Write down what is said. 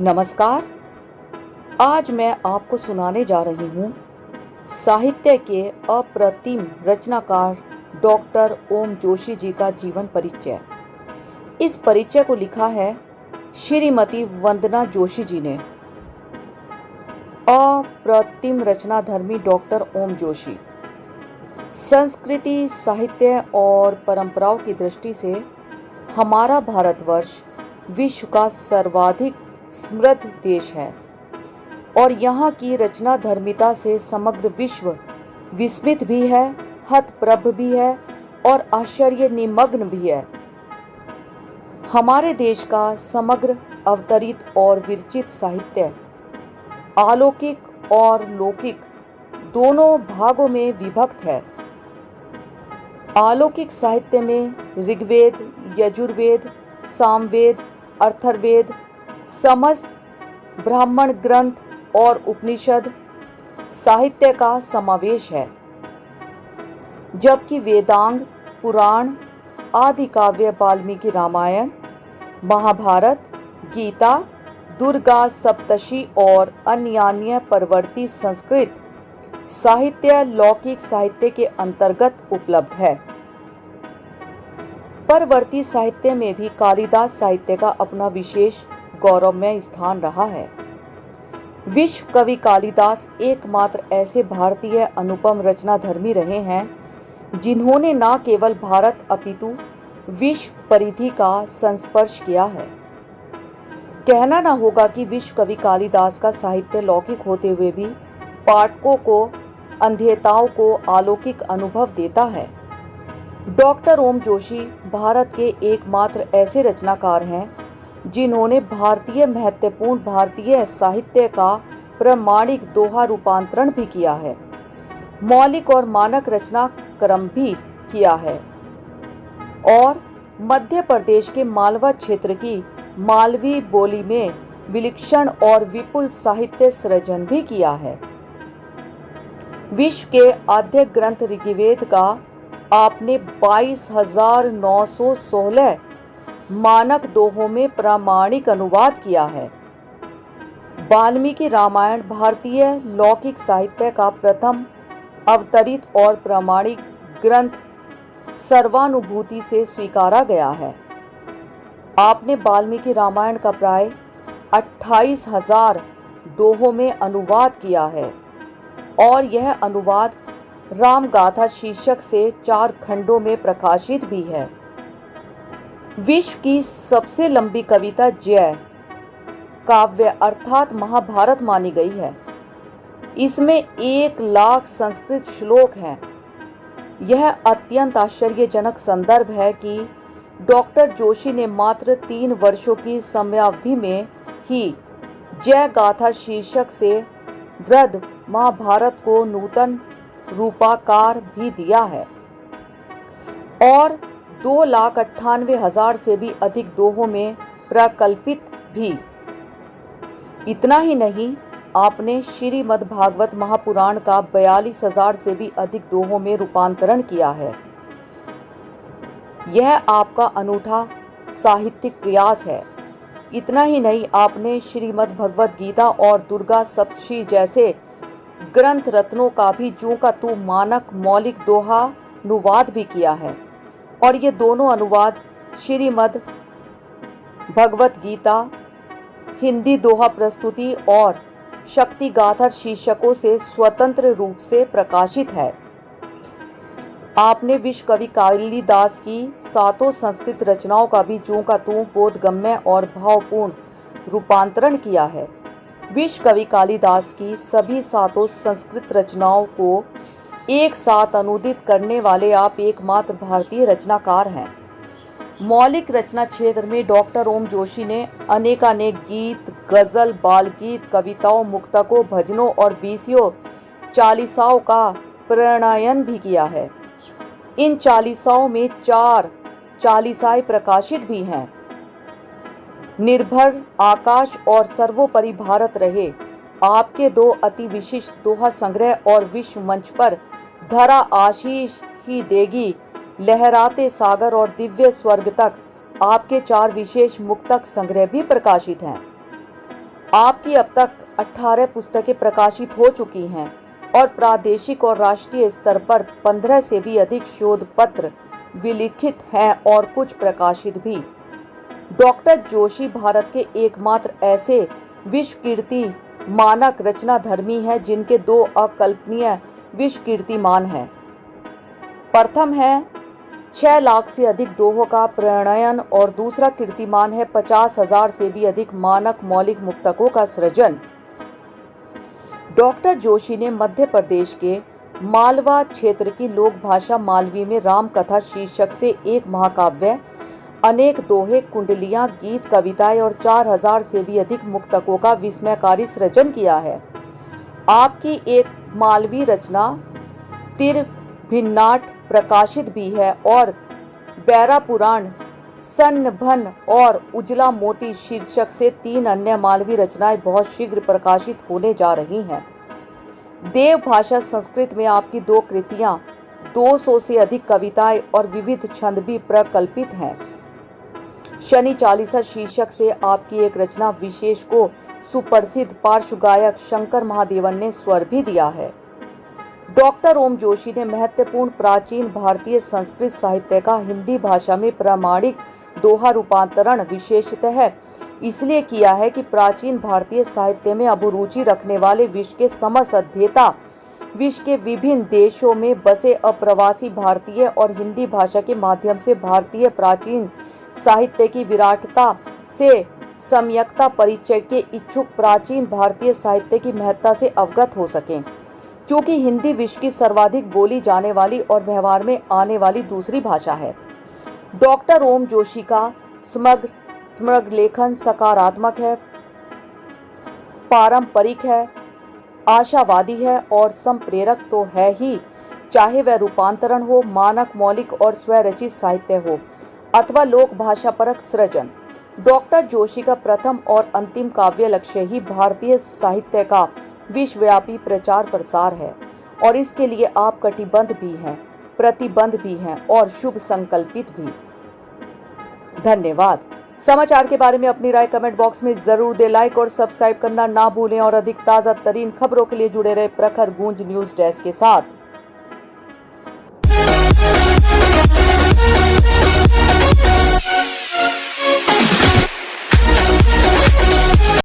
नमस्कार। आज मैं आपको सुनाने जा रही हूँ साहित्य के अप्रतिम रचनाकार डॉक्टर ओम जोशी जी का जीवन परिचय। इस परिचय को लिखा है श्रीमती वंदना जोशी जी ने। अप्रतिम रचनाधर्मी डॉक्टर ओम जोशी संस्कृति, साहित्य और परंपराओं की दृष्टि से हमारा भारतवर्ष विश्व का सर्वाधिक समृद्ध देश है और यहाँ की रचनाधर्मिता से समग्र विश्व विस्मित भी है, हतप्रभ भी है और आश्चर्य निमग्न भी है। हमारे देश का समग्र अवतरित और विरचित साहित्य अलौकिक और लौकिक दोनों भागों में विभक्त है। अलौकिक साहित्य में ऋग्वेद, यजुर्वेद, सामवेद, अथर्ववेद, समस्त ब्राह्मण ग्रंथ और उपनिषद साहित्य का समावेश है, जबकि वेदांग, पुराण, आदि काव्य वाल्मीकि रामायण, महाभारत, गीता, दुर्गा सप्तशती और अन्यान्य परवर्ती संस्कृत साहित्य लौकिक साहित्य के अंतर्गत उपलब्ध है। परवर्ती साहित्य में भी कालिदास साहित्य का अपना विशेष गौरवमय स्थान रहा है। विश्व कवि कालिदास एकमात्र ऐसे भारतीय अनुपम रचनाधर्मी रहे हैं जिन्होंने न केवल भारत अपितु विश्व परिधि का संस्पर्श किया है। कहना न होगा कि विश्व कवि कालिदास का साहित्य लौकिक होते हुए भी पाठकों को, अंधेताओं को अलौकिक अनुभव देता है। डॉक्टर ओम जोशी भारत के एकमात्र ऐसे रचनाकार हैं जिन्होंने महत्वपूर्ण भारतीय साहित्य का प्रामाणिक दोहा रूपांतरण भी किया है, मौलिक और मानक रचना क्रम भी किया है और मध्य प्रदेश के मालवा क्षेत्र की मालवी बोली में विलक्षण और विपुल साहित्य सृजन भी किया है। विश्व के आद्य ग्रंथ ऋग्वेद का आपने 22,916 मानक दोहों में प्रामाणिक अनुवाद किया है। वाल्मीकि रामायण भारतीय लौकिक साहित्य का प्रथम अवतरित और प्रामाणिक ग्रंथ सर्वानुभूति से स्वीकारा गया है। आपने वाल्मीकि रामायण का प्राय 28,000 दोहों में अनुवाद किया है और यह अनुवाद रामगाथा शीर्षक से 4 खंडों में प्रकाशित भी है। विश्व की सबसे लंबी कविता जय काव्य अर्थात महाभारत मानी गई है। इसमें 1,00,000 संस्कृत श्लोक हैं। यह अत्यंत आश्चर्यजनक संदर्भ है कि डॉक्टर जोशी ने मात्र 3 वर्षों की समयावधि में ही जय गाथा शीर्षक से वृद्ध महाभारत को नूतन रूपाकार भी दिया है और 2,98,000 से भी अधिक दोहों में प्रकल्पित भी। इतना ही नहीं, आपने श्रीमद्भागवत महापुराण का 42,000 से भी अधिक दोहों में रूपांतरण किया है। यह आपका अनूठा साहित्यिक प्रयास है। इतना ही नहीं, आपने श्रीमद् भगवत गीता और दुर्गा सप्तशती जैसे ग्रंथ रत्नों का भी जूं का तू मानक मौलिक दोहा अनुवाद भी किया है और ये दोनों अनुवाद श्रीमद् भगवत गीता हिंदी दोहा प्रस्तुति और शक्ति गाथा शीर्षकों से स्वतंत्र रूप से प्रकाशित है। आपने विश्व कवि कालिदास की 7 संस्कृत रचनाओं का भी जूं का तू बोधगम्य और भावपूर्ण रूपांतरण किया है। विश्व कवि कालिदास की सभी 7 संस्कृत रचनाओं को एक साथ अनुदित करने वाले आप एकमात्र भारतीय रचनाकार हैं। मौलिक रचना क्षेत्र में डॉक्टर ओम जोशी ने अनेकानेक गीत, गजल, बाल गीत, कविताओं, मुक्तकों, भजनों और बीसियों चालीसाओं का प्रणयन भी किया है। इन चालीसाओं में 4 चालीसाएं प्रकाशित भी हैं। निर्भर, आकाश और सर्वोपरि भारत रहे आपके 2 अति विशिष्ट दोहा संग्रह और विश्व मंच पर धरा आशीष ही देगी, लहराते सागर और दिव्य स्वर्ग तक आपके 4 विशेष मुक्तक संग्रह भी प्रकाशित हैं। आपकी अब तक 18 पुस्तकें प्रकाशित हो चुकी हैं और प्रादेशिक और राष्ट्रीय स्तर पर 15 से भी अधिक शोध पत्र विलिखित हैं और कुछ प्रकाशित भी। डॉक्टर जोशी भारत के एकमात्र ऐसे विश्व कीर्ति मानक रचनाधर्मी हैं जिनके 2 अकल्पनीय विश्व कीर्तिमान हैं। प्रथम है 6 लाख से अधिक दोहों का प्रणयन और दूसरा कीर्तिमान है 50,000 से भी अधिक मानक मौलिक मुक्तकों का सृजन। डॉक्टर जोशी ने मध्य प्रदेश के मालवा क्षेत्र की लोक भाषा मालवी में राम कथा शीर्षक से एक महाकाव्य, अनेक दोहे, कुंडलियां, गीत, कविताएं और 4,000 से भी अधिक मुक्तकों का विस्मयकारी सृजन किया है। आपकी एक मालवी रचना तिरभिन्नाट प्रकाशित भी है और बैरा पुराण, सन्नभन और उजला मोती शीर्षक से 3 अन्य मालवी रचनाएं बहुत शीघ्र प्रकाशित होने जा रही हैं। देव भाषा संस्कृत में आपकी 2 कृतियां, 200 से अधिक कविताएं और विविध छंद भी प्रकल्पित हैं। शनि चालीसा शीर्षक से आपकी एक रचना विशेष को सुप्रसिद्ध पार्श्व गायक शंकर महादेवन ने स्वर भी दिया है। डॉक्टर ओम जोशी ने महत्वपूर्ण प्राचीन भारतीय संस्कृत साहित्य का हिंदी भाषा में प्रामाणिक दोहा रूपांतरण विशेषतः इसलिए किया है कि प्राचीन भारतीय साहित्य में अभिरुचि रखने वाले विश्व के समस्त अध्येता विश्व के विभिन्न देशों में बसे अप्रवासी भारतीय और हिंदी भाषा के माध्यम से भारतीय प्राचीन साहित्य की विराटता से सम्यक्ता परिचय के इच्छुक प्राचीन भारतीय साहित्य की महत्ता से अवगत हो सकें, क्योंकि हिंदी विश्व की सर्वाधिक बोली जाने वाली और व्यवहार में आने वाली दूसरी भाषा है। डॉक्टर ओम जोशी का समग्र लेखन सकारात्मक है, पारंपरिक है, आशावादी है और संप्रेरक तो है ही, चाहे वह रूपांतरण हो, मानक, मौलिक और स्वरचित साहित्य हो अथवा लोक भाषा परक सृजन। डॉक्टर जोशी का प्रथम और अंतिम काव्य लक्ष्य ही भारतीय साहित्य का विश्वव्यापी प्रचार प्रसार है और इसके लिए आप कटिबद्ध भी हैं, प्रतिबद्ध भी हैं और शुभ संकल्पित भी। धन्यवाद। समाचार के बारे में अपनी राय कमेंट बॉक्स में जरूर दें। लाइक और सब्सक्राइब करना ना भूलें और अधिक ताज़ा तरीन खबरों के लिए जुड़े रहे प्रखर गूंज न्यूज़ डेस्क के साथ।